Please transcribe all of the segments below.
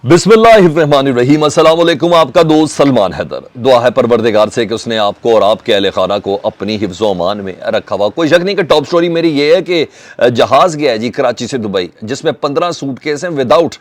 बिस्मिल्लाहिर्रहमानिर्रहीम। अस्सलाम वालेकुम। आपका दोस्त सलमान हैदर। दुआ है परवरदिगार से कि उसने आपको और आपके अहले खाना को अपनी हिफ्ज़ो अमान में रखा हुआ। कोई शक नहीं कि टॉप स्टोरी मेरी ये है कि जहाज़ गया है जी कराची से दुबई, जिसमें 15 सूटकेस हैं विदाउट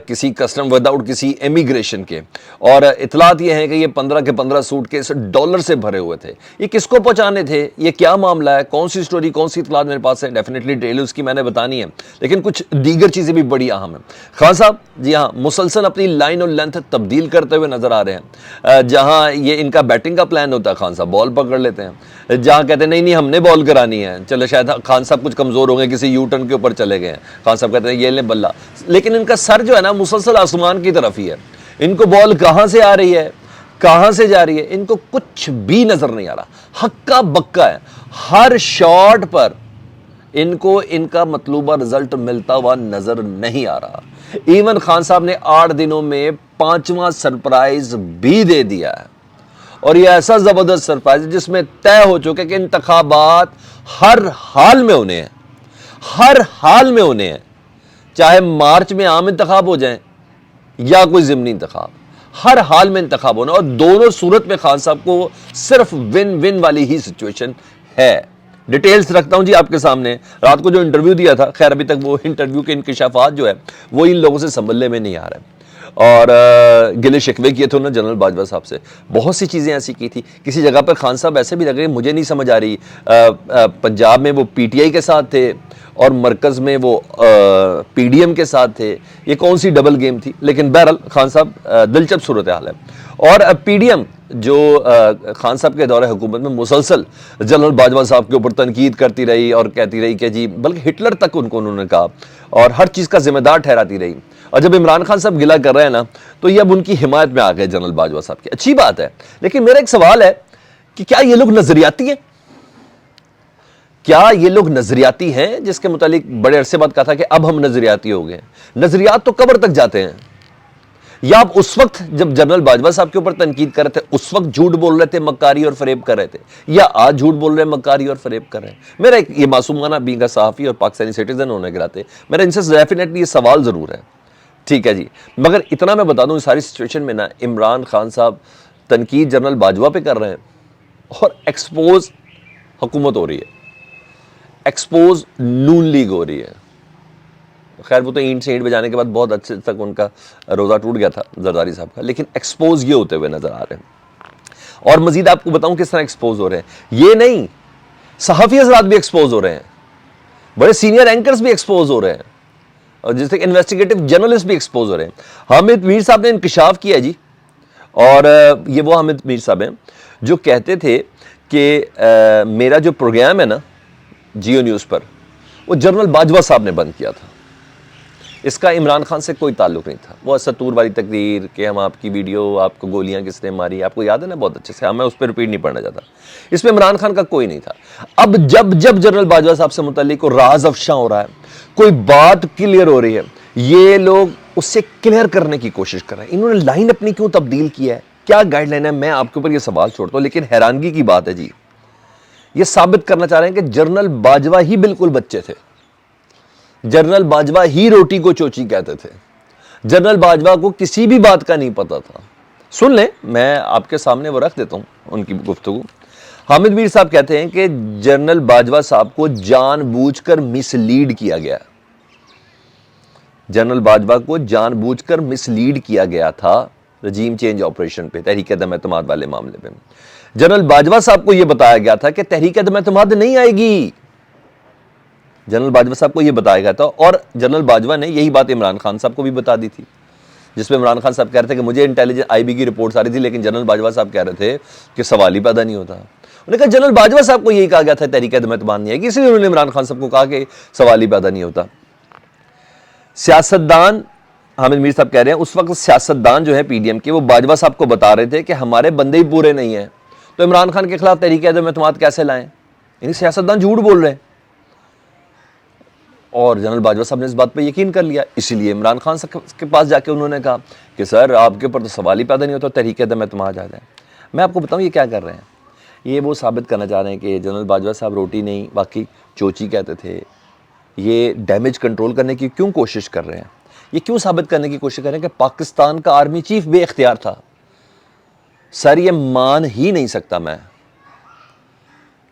किसी कस्टम, विदाउट किसी इमिग्रेशन के। और इतलात ये है कि ये 15 के 15 सूटकेस डॉलर से भरे हुए थे। ये किसको पहुँचाने थे, ये क्या मामला है, कौन सी स्टोरी, कौन सी इतलात मेरे पास है, डेफिनेटली डिटेल उसकी मैंने बतानी है, लेकिन कुछ दीगर चीज़ें भी बड़ी अहम हैं। खान साहब जी हाँ मुसलसल अपनी लाइन और लेंथ तब्दील करते हुए नजर आ रहे हैं। जहां ये इनका बैटिंग का प्लान होता है, खान साहब बॉल पकड़ लेते हैं। जहां कहते हैं नहीं नहीं हमने बॉल करानी है, चलो शायद खान साहब कुछ कमजोर हो गए, किसी यू टर्न के ऊपर चले गए हैं, खान साहब कहते हैं ये ले बल्ला, लेकिन इनका सर जो है ना मुसलसल आसमान की तरफ ही है। इनको बॉल कहां से आ रही है, कहां से जा रही है, इनको कुछ भी नजर नहीं आ रहा, हक्का बक्का है। हर शॉट पर इनको इनका मतलूबा रिजल्ट मिलता हुआ नजर नहीं आ रहा। इवन खान साहब ने 8 दिनों में 5वां सरप्राइज भी दे दिया है, और यह ऐसा जबरदस्त सरप्राइज है जिसमें तय हो चुके कि इंतखाबात हर हाल में होने हैं, हर हाल में होने हैं, चाहे मार्च में आम इंतखाब हो जाए या कोई जिमनी इंतखाब, हर हाल में इंतखाब होना। और दोनों सूरत में खान साहब को सिर्फ विन विन वाली ही सिचुएशन है। डिटेल्स रखता हूं जी आपके सामने। रात को जो इंटरव्यू दिया था, खैर अभी तक वो इंटरव्यू के इंकशाफात जो है वो इन लोगों से संभलने में नहीं आ रहा है। और गिले शिकवे किए थे उन्होंने जनरल बाजवा साहब से, बहुत सी चीज़ें ऐसी की थी। किसी जगह पर खान साहब ऐसे भी लग रहे मुझे नहीं समझ आ रही, पंजाब में वो पीटीआई के साथ थे और मरकज़ में वो पीडीएम के साथ थे, ये कौन सी डबल गेम थी। लेकिन बहरहाल खान साहब दिलचस्प सूरत हाल है। और पीडीएम जो खान साहब के दौरे हुकूमत में मुसलसल जनरल बाजवा साहब के ऊपर तनकीद करती रही और कहती रही कि जी, बल्कि हिटलर तक उनको उन्होंने कहा और हर चीज़ का जिम्मेदार ठहराती रही। और जब इमरान खान साहब गिला कर रहे हैं ना, तो ये अब उनकी हिमायत में आ गए जनरल बाजवा साहब की। अच्छी बात है, लेकिन मेरा एक सवाल है कि क्या ये लोग नजरियाती हैं? क्या ये लोग नजरियाती हैं जिसके मुतालिक बड़े अरसे बाद कहा था कि अब हम नजरियाती हो गए? नजरियात तो कब्र तक जाते हैं। या आप उस वक्त जब जनरल बाजवा साहब के ऊपर तनकीद कर रहे थे उस वक्त झूठ बोल रहे थे, मक्कारी और फरेब कर रहे थे, या आज झूठ बोल रहे हैं, मक्कारी और फरेब कर रहे हैं? मेरा एक ये मासूमाना बीइंग अ सहाफ़ी और पाकिस्तानी सिटीजन होने के नाते मेरा इनसे डेफिनेटली ये सवाल ज़रूर है, ठीक है जी। मगर इतना मैं बता दूं, इस सारी सिचुएशन में ना इमरान खान साहब तनकीद जनरल बाजवा पे कर रहे हैं और एक्सपोज हुकूमत हो रही है, एक्सपोज नून लीग हो रही है। खैर वो तो ईंट से ईंट बजाने के बाद बहुत अच्छे तक उनका रोज़ा टूट गया था जरदारी साहब का, लेकिन एक्सपोज ये होते हुए नजर आ रहे हैं। और मजीद आपको बताऊं किस तरह एक्सपोज हो रहे हैं, ये नहीं, सहाफ़ी हज़रात भी एक्सपोज हो रहे हैं, बड़े सीनियर एंकर्स भी एक्सपोज हो रहे हैं, और जिस तरह इन्वेस्टिगेटिव जर्नलिस्ट भी एक्सपोज हो रहे हैं। हामिद मीर साहब ने इंकशाफ किया जी, और ये वो हामिद मीर साहब हैं जो कहते थे कि मेरा जो प्रोग्राम है ना जियो न्यूज़ पर, वो जनरल बाजवा साहब ने बंद किया था, इसका इमरान खान से कोई ताल्लुक नहीं था। वो सतूर वाली तकरीर कि हम आपकी वीडियो, आपको गोलियां किसने मारी, आपको याद है ना बहुत अच्छे से, मैं उस पर रिपीट नहीं पढ़ना चाहता। इसमें इमरान खान का कोई नहीं था। अब जब जब जनरल बाजवा साहब से मुतालिक कोई राज अफशा हो रहा है, कोई बात क्लियर हो रही है, ये लोग उससे क्लियर करने की कोशिश कर रहे हैं। इन्होंने लाइन अपनी क्यों तब्दील किया है, क्या गाइडलाइन है, मैं आपके ऊपर ये सवाल छोड़ता हूँ। लेकिन हैरानगी की बात है जी, ये साबित करना चाह रहे हैं कि जनरल बाजवा ही बिल्कुल बच्चे थे, जनरल बाजवा ही रोटी को चोची कहते थे, जनरल बाजवा को किसी भी बात का नहीं पता था। सुन लें, मैं आपके सामने वो रख देता हूं उनकी गुफ्तगू। हामिद मीर साहब कहते हैं कि जनरल बाजवा साहब को जानबूझकर मिसलीड किया गया, जनरल बाजवा को जानबूझकर मिसलीड किया गया था रजीम चेंज ऑपरेशन पे, तहरीक-ए-एतमाद वाले मामले पे। जनरल बाजवा साहब को यह बताया गया था कि तहरीक-ए-एतमाद नहीं आएगी, जनरल बाजवा साहब को यह बताया गया था, और जनरल बाजवा ने यही बात इमरान खान साहब को भी बता दी थी, जिसमें इमरान खान साहब कह रहे थे कि मुझे इंटेलिजेंस आईबी की रिपोर्ट आ रही थी, लेकिन जनरल बाजवा साहब कह रहे थे कि सवाल ही पैदा नहीं होता। उन्होंने कहा जनरल बाजवा साहब को यही कहा गया था तहरीक-ए-एतमाद नहीं आएगी, इसलिए उन्होंने इमरान खान साहब को कहा कि सवाल ही पैदा नहीं होता। सियासतदान हामिद मीर साहब कह रहे हैं उस वक्त सियासतदान जो है पीडीएम के, वो बाजवा साहब को बता रहे थे कि हमारे बंदे ही पूरे नहीं हैं, तो इमरान खान के खिलाफ तहरीक-ए-एतमाद कैसे लाएं, यानी सियासतदान झूठ बोल रहे हैं। और जनरल बाजवा साहब ने इस बात पर यकीन कर लिया, इसीलिए इमरान खान के पास जाके उन्होंने कहा कि सर आपके ऊपर तो सवाल ही पैदा नहीं होता, तहरीक-ए-एतमाद आ जाए। मैं आपको बताऊं ये क्या कर रहे हैं, ये वो साबित करना चाह रहे हैं कि जनरल बाजवा साहब रोटी नहीं बाकी चोची कहते थे। ये डैमेज कंट्रोल करने की क्यों कोशिश कर रहे हैं? ये क्यों साबित करने की कोशिश करें कि पाकिस्तान का आर्मी चीफ बेइख्तियार था? सर ये मान ही नहीं सकता मैं,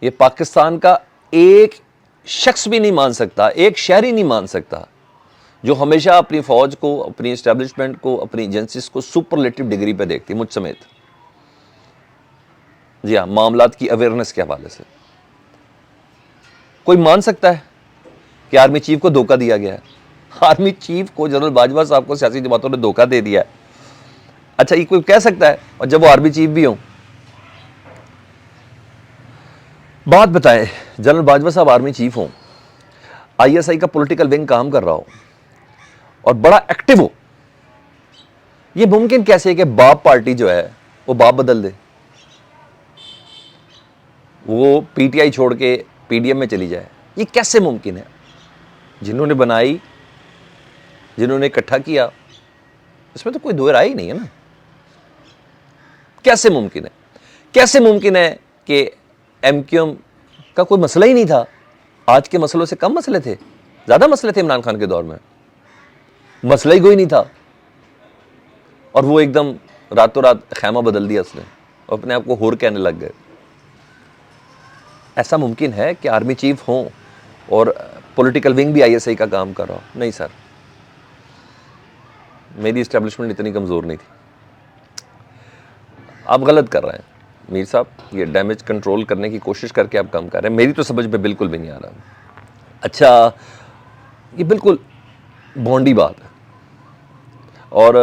ये पाकिस्तान का एक शख्स भी नहीं मान सकता, एक शहरी नहीं मान सकता, जो हमेशा अपनी फौज को, अपनी एस्टेब्लिशमेंट को, अपनी एजेंसीज को सुपरलेटिव डिग्री पे देखती, मुझ समेत। जी हाँ, मामलात की अवेयरनेस के हवाले से कोई मान सकता है कि आर्मी चीफ को धोखा दिया गया है? आर्मी चीफ को, जनरल बाजवा साहब को सियासी जमातों ने धोखा दे दिया है। अच्छा, ये कोई कह सकता है? और जब वो आर्मी चीफ भी हो, बात बताएं, जनरल बाजवा साहब आर्मी चीफ हो, आईएसआई का पॉलिटिकल विंग काम कर रहा हो और बड़ा एक्टिव हो, ये मुमकिन कैसे है कि बाप पार्टी जो है वो बाप बदल दे, वो पीटीआई छोड़ के पीडीएम में चली जाए? ये कैसे मुमकिन है? जिन्होंने बनाई, जिन्होंने इकट्ठा किया, इसमें तो कोई दो राय ही नहीं है ना। कैसे मुमकिन है? कैसे मुमकिन है कि एमक्यूएम का कोई मसला ही नहीं था? आज के मसलों से कम मसले थे, ज्यादा मसले थे इमरान खान के दौर में, मसला ही कोई नहीं था, और वो एकदम रातों रात खैमा बदल दिया उसने, अपने आप को होर कहने लग गए। ऐसा मुमकिन है कि आर्मी चीफ हो और पॉलिटिकल विंग भी आईएसआई का काम कर रहा हो? नहीं सर, मेरी एस्टेब्लिशमेंट इतनी कमज़ोर नहीं थी। आप गलत कर रहे हैं मीर साहब, ये डैमेज कंट्रोल करने की कोशिश करके आप काम कर रहे हैं, मेरी तो समझ में बिल्कुल भी नहीं आ रहा। अच्छा, ये बिल्कुल भोंडी बात है और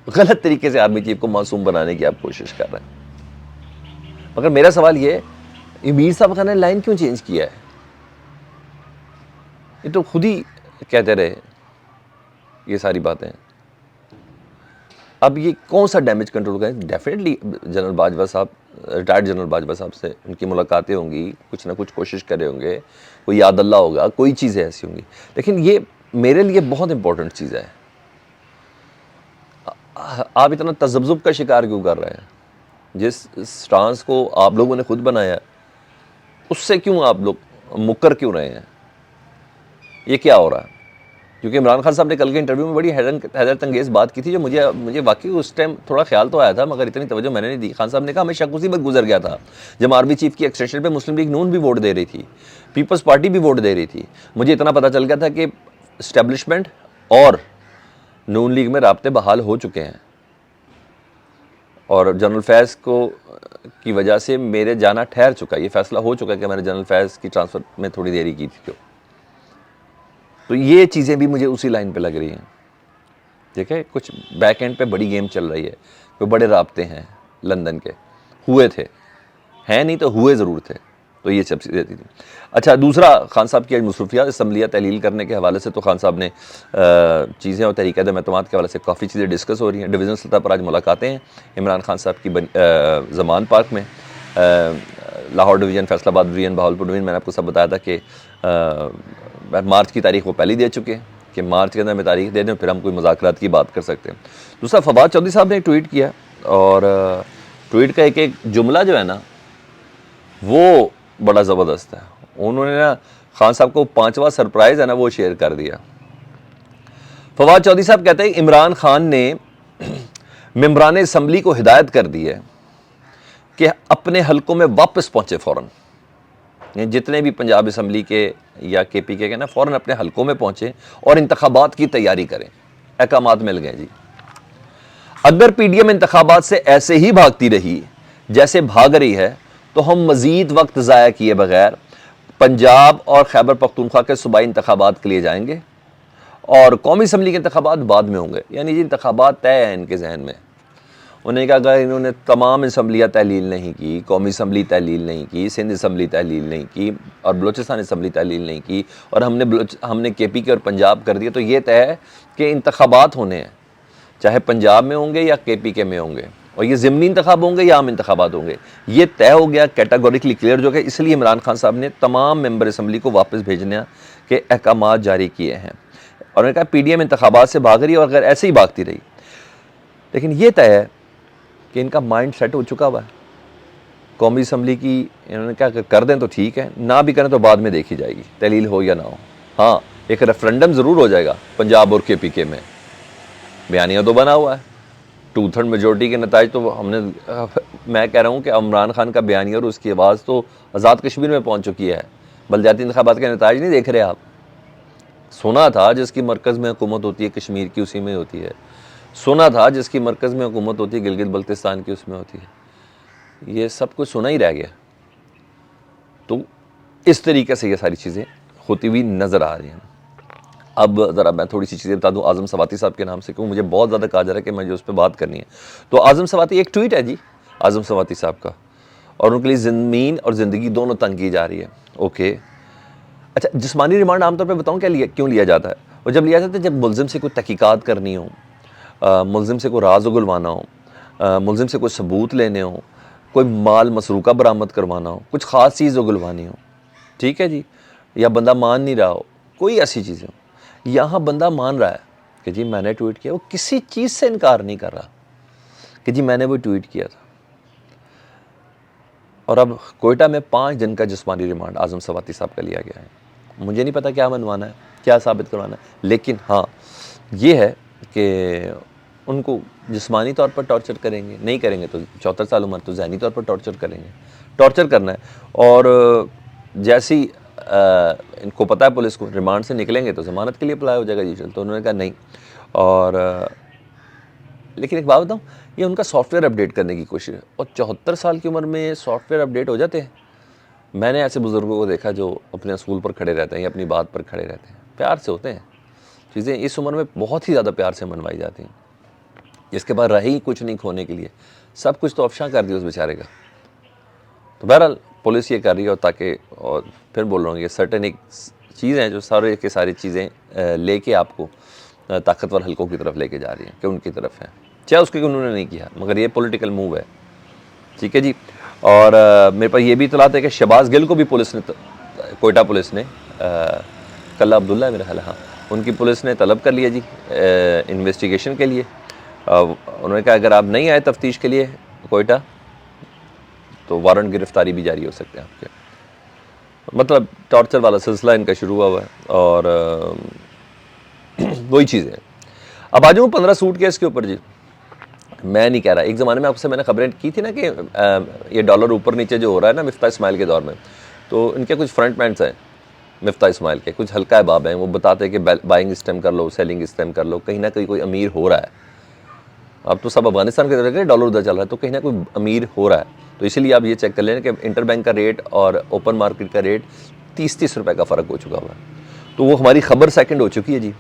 गलत तरीके से आर्मी चीफ को मासूम बनाने की आप कोशिश कर रहे हैं। मगर मेरा सवाल ये मीर साहब खान ने लाइन क्यों चेंज किया है? ये तो खुद ही कहते रहे ये सारी बातें। अब ये कौन सा डैमेज कंट्रोल करें? डेफिनेटली जनरल बाजवा साहब, रिटायर्ड जनरल बाजवा साहब से उनकी मुलाकातें होंगी, कुछ ना कुछ कोशिश करे होंगे, कोई याद अल्लाह होगा, कोई चीज़ें ऐसी होंगी, लेकिन ये मेरे लिए बहुत इंपॉर्टेंट चीज़ है। आप इतना तजब्जुब का शिकार क्यों कर रहे हैं? जिस स्टांस को आप लोगों ने खुद बनाया उससे क्यों आप लोग मुकर क्यों रहे हैं? ये क्या हो रहा है? क्योंकि इमरान खान साहब ने कल के इंटरव्यू में बड़ी हैरत अंगेज़ बात की थी, जो मुझे वाकई उस टाइम थोड़ा ख्याल तो आया था, मगर इतनी तवज्जो मैंने नहीं दी। खान साहब ने कहा हमें शक उसी वक्त गुजर गया था जब आर्मी चीफ की एक्सटेंशन पे मुस्लिम लीग नून भी वोट दे रही थी, पीपल्स पार्टी भी वोट दे रही थी। मुझे इतना पता चल गया था कि इस्टेब्लिशमेंट और नून लीग में राब्ते बहाल हो चुके हैं, और जनरल फैज़ को की वजह से मेरे जाना ठहर चुका है। ये फैसला हो चुका है कि मैंने जनरल फैज़ की ट्रांसफ़र में थोड़ी देरी की थी। तो ये चीज़ें भी मुझे उसी लाइन पे लग रही हैं। ठीक है, कुछ बैक एंड पे बड़ी गेम चल रही है, कोई बड़े राब्ते हैं लंदन के, हुए थे, हैं नहीं तो हुए ज़रूर थे, तो ये सब चीज़ें थी। अच्छा, दूसरा खान साहब की आज मसरूफियात असम्बलियाँ तहलील करने के हवाले से तो खान साहब ने चीज़ें और तरीक़े मेतमाद के हवाले से काफ़ी चीज़ें डिस्कस हो रही हैं। डिवीज़नल सतह पर आज मुलाकातें हैं इमरान खान साहब की ज़मान पार्क में, Lahore division, Faisalabad division, Bahawalpur division. मैंने आपको सब बताया था कि मार्च की तारीख वो पहले दे चुके हैं कि मार्च के अंदर में तारीख दे दें, फिर हम कोई मुज़ाकरात की बात कर सकते हैं। दूसरा, फवाद चौधरी साहब ने एक ट्वीट किया, और ट्वीट का एक जुमला जो है ना वो बड़ा ज़बरदस्त है। उन्होंने ना खान साहब को 5वां सरप्राइज़ है ना वो शेयर कर दिया। फवाद चौधरी साहब कहते हैं इमरान खान ने मेंबरान असम्बली को हिदायत कर दी है कि अपने हलकों में वापस पहुँचे फ़ौरन, जितने भी पंजाब असम्बली के या केपीके के ना फ़ौरन अपने हलकों में पहुँचे और इंतखाबात की तैयारी करें। अहकामात मिल गए जी। अगर पीडीएम इंतखाबात से ऐसे ही भागती रही जैसे भाग रही है तो हम मज़ीद वक्त ज़ाया किए बगैर पंजाब और खैबर पख्तूनख्वा के सूबाई इंतखाबात के लिए जाएंगे, और कौमी असम्बली के इंतखाबात बाद में होंगे। यानी जी इंतखाबात तय है इनके जहन में। उन्होंने कहा अगर इन्होंने तमाम असम्बलियाँ तहलील नहीं की, कौमी असम्बली तहलील नहीं की, सिंध असम्बली तहलील नहीं की, और बलोचिस्तान असम्बली तहलील नहीं की, और हमने केपी के और पंजाब कर दिया, तो ये तय है कि इंतखाबात होने हैं, चाहे पंजाब में होंगे या केपी के में होंगे, और ये ज़िमनी इंतखाब होंगे या आम इंतखाबात होंगे। ये तय हो गया, कैटेगोरिकली क्लियर जो है। इसलिए इमरान खान साहब ने तमाम मेंबर असम्बली को वापस भेजने के अहकामात जारी किए हैं, और उन्होंने कहा पीडीएम इंतखाबात से भाग रही है और अगर ऐसे ही भागती रही, लेकिन ये तय है कि इनका माइंड सेट हो चुका हुआ है। कौमी असम्बली की इन्होंने क्या कर दें तो ठीक है, ना भी करें तो बाद में देखी जाएगी, तहलील हो या ना हो। हाँ, एक रेफरेंडम ज़रूर हो जाएगा पंजाब और KPK में, बयानिया तो बना हुआ है, 2/3 मेजोरिटी के नताज तो हमने, मैं कह रहा हूँ कि इमरान खान का बयानिया और उसकी आवाज़ तो आज़ाद कश्मीर में पहुँच चुकी है। बलदियाती इंतखाबात के नताज नहीं देख रहे आप? सुना था जिसकी मरकज़ में हुकूमत होती है कश्मीर की उसी में होती है, सुना था जिसकी मरकज़ में हुकूमत होती है गिलगित बल्तिस्तान की उसमें होती है। ये सब कुछ सुना ही रह गया। तो इस तरीके से ये सारी चीज़ें होती हुई नज़र आ रही हैं। अब ज़रा मैं थोड़ी सी चीज़ें बता दूं आज़म सवाती साहब के नाम से, क्यों मुझे बहुत ज़्यादा कहा जा रहा है कि मुझे उस पर बात करनी है। तो आज़म सवाती, एक ट्वीट है जी आज़म सवाती साहब का, और उनके लिए ज़मीन और ज़िंदगी दोनों तंग की जा रही है। ओके, अच्छा, जिस्मानी रिमांड आमतौर पे बताऊं क्या क्यों लिया जाता है? और जब लिया जाता है जब मुलजिम से कोई तहकीकात करनी हो, मुलजिम से कोई राज उगलवाना हो, मुलजिम से कोई सबूत लेने हो, कोई माल मसरूका बरामद करवाना हो, कुछ ख़ास चीज़ उगलवानी हो, ठीक है जी, या बंदा मान नहीं रहा हो, कोई ऐसी चीज़ें हो। यहाँ बंदा मान रहा है कि जी मैंने ट्वीट किया, वो किसी चीज़ से इनकार नहीं कर रहा कि जी मैंने वो ट्वीट किया था। और अब कोयटा में 5 दिन का जिस्मानी रिमांड आज़म सवाती साहब का लिया गया है। मुझे नहीं पता क्या मनवाना है, क्या साबित करवाना है, लेकिन हाँ ये है कि उनको जिस्मानी तौर पर टॉर्चर करेंगे, नहीं करेंगे तो 74 साल उम्र, तो ज़हनी तौर पर टॉर्चर करेंगे, टॉर्चर करना है। और जैसी इनको पता है पुलिस को रिमांड से निकलेंगे तो ज़मानत के लिए अप्लाई हो जाएगा जी, चल, तो उन्होंने कहा नहीं। और लेकिन एक बात बताऊँ, ये उनका सॉफ्टवेयर अपडेट करने की कोशिश है, और 74 साल की उम्र में सॉफ्टवेयर अपडेट हो जाते हैं। मैंने ऐसे बुज़ुर्गों को देखा जो अपने असूल पर खड़े रहते हैं या अपनी बात पर खड़े रहते हैं, प्यार से होते हैं चीज़ें, इस उम्र में बहुत ही ज़्यादा प्यार से मनवाई जाती हैं। जिसके बाद रही कुछ नहीं खोने के लिए, सब कुछ तो अफशा कर दिया उस बेचारे का। तो बहरहाल पुलिस ये कर रही है, और ताकि, और फिर बोल रहा हूँ, ये सर्टेन एक चीज़ हैं जो सारे के सारी चीज़ें लेके आपको ताकतवर हलकों की तरफ लेके जा रही हैं कि उनकी तरफ है, चाहे उसके उन्होंने नहीं किया, मगर ये पॉलिटिकल मूव है, ठीक है जी। और मेरे पास ये भी इतलात है कि शहबाज गिल को भी पुलिस ने, कोयटा पुलिस ने, कल्ला अब्दुल्ला है मेरा ख्याल, हाँ, उनकी पुलिस ने तलब कर लिया जी इन्वेस्टिगेशन के लिए। उन्होंने कहा अगर आप नहीं आए तफ्तीश के लिए कोयटा तो वारंट गिरफ्तारी भी जारी हो सकते हैं आपके। मतलब टॉर्चर वाला सिलसिला इनका शुरू हुआ है। और वही चीज़ है। अब आ जाऊँ 15 सूट केस के ऊपर जी। मैं नहीं कह रहा, एक ज़माने में आपसे मैंने खबरें की थी ना कि ये डॉलर ऊपर नीचे जो हो रहा है ना मिफ्ता इस्माइल के दौर में, तो इनके कुछ फ्रंटमैन्स हैं मिफ्ता इस्माइल के, कुछ हल्का बाब हैं, वो बताते हैं कि बाइंग स्टेम कर लो, सेलिंग स्टेम कर लो, कहीं ना कहीं कोई अमीर हो रहा है। अब तो सब अफगानिस्तान की तरह डॉलर उधर चल रहा है, तो कहीं ना कोई अमीर हो रहा है। तो इसीलिए आप ये चेक कर लें कि इंटर बैंक का रेट और ओपन मार्केट का रेट 30-30 रुपये का फ़र्क हो चुका हुआ है। तो वो हमारी खबर सेकंड हो चुकी है जी,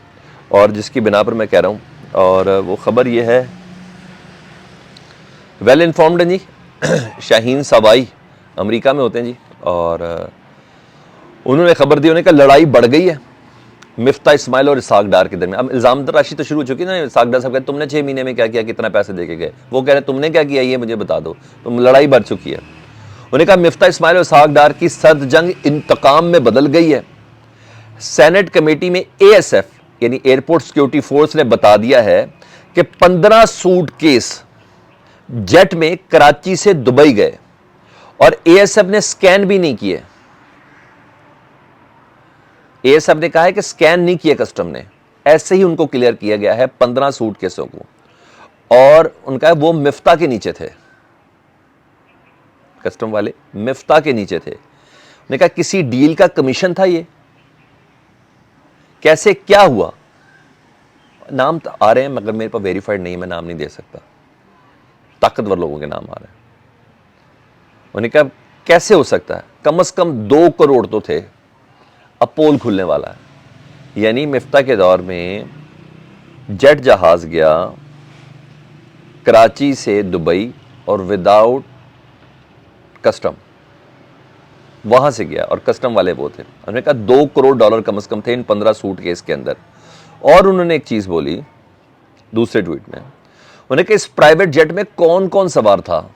और जिसकी बिना पर मैं कह रहा हूँ, और वो ख़बर ये है, वेल इन्फॉर्म्ड हैं जी शाहीन सबाई अमेरिका में होते हैं जी, और उन्होंने खबर दी, उन्होंने कहा लड़ाई बढ़ गई है मिफ्ता इस्माइल और इसाक डार के दरमियान। अब इल्ज़ाम तराशी तो शुरू हो चुकी है ना। इसाक डार साहब कहते तुमने 6 महीने में क्या किया, कितना पैसे दे के गए, वो कह रहे तुमने क्या किया ये मुझे बता दो, तुम लड़ाई बढ़ चुकी है। उन्होंने कहा मिफ्ता इस्माइल और इसाक डार की सर्द जंग इंतकाम में बदल गई है। सेनेट कमेटी में ASF यानी एयरपोर्ट सिक्योरिटी फोर्स ने बता दिया है कि 15 सूटकेस जेट में कराची से दुबई गए और ASF ने स्कैन भी नहीं किए। ASF ने कहा है कि स्कैन नहीं किया कस्टम ने, ऐसे ही उनको क्लियर किया गया है 15 सूटकेसों को, और उनका वो मिफ्ता के नीचे थे, कस्टम वाले मिफ्ता के नीचे थे। उन्होंने कहा किसी डील का कमीशन था ये, कैसे क्या हुआ, नाम तो आ रहे हैं मगर मेरे पास वेरीफाइड नहीं, मैं नाम नहीं दे सकता, ताकतवर लोगों के नाम आ रहे हैं। उन्होंने कहा कैसे हो सकता है, कम से कम 2 करोड़ तो थे, अब पोल खुलने वाला है। यानी मिफ्ता के दौर में जेट जहाज गया कराची से दुबई और विदाउट कस्टम वहां से गया, और कस्टम वाले वो थे। उन्होंने कहा 2 करोड़ डॉलर कम से कम थे इन 15 सूटकेस के अंदर। और उन्होंने एक चीज बोली दूसरे ट्वीट में, उन्होंने कहा इस प्राइवेट जेट में कौन कौन सवार था,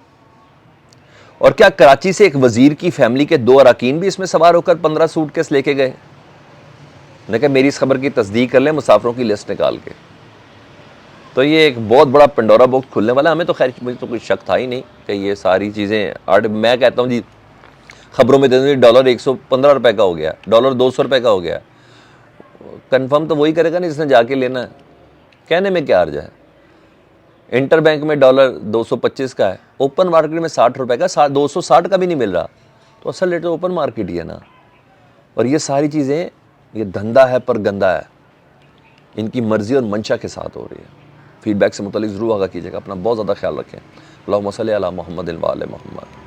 और क्या कराची से एक वजीर की फैमिली के 2 अरकान भी इसमें सवार होकर 15 सूटकेस लेके गए। उन्होंने कहा मेरी इस खबर की तस्दीक कर लें मुसाफिरों की लिस्ट निकाल के। तो ये एक बहुत बड़ा पंडोरा बॉक्स खुलने वाला। हमें तो खैर मुझे तो कोई शक था ही नहीं कि ये सारी चीज़ें, मैं कहता हूँ जी खबरों में डॉलर 115 रुपए का हो गया, डॉलर 200 रुपए का हो गया, कंफर्म तो वही करेगा ना जिसने जाके लेना है, कहने में क्या अर्ज है। इंटर बैंक में डॉलर 225 का है, ओपन मार्केट में 60 रुपए का, 260 का भी नहीं मिल रहा, तो असल रेट तो ओपन मार्केट ही है ना। और ये सारी चीज़ें, ये धंधा है पर गंदा है, इनकी मर्जी और मंशा के साथ हो रही है। फीडबैक से मुतालिक ज़रूर आगाह कीजिएगा। अपना बहुत ज़्यादा ख्याल रखें। अल्लाहुम्मा सल्ली अला मुहम्मद व आले मुहम्मद।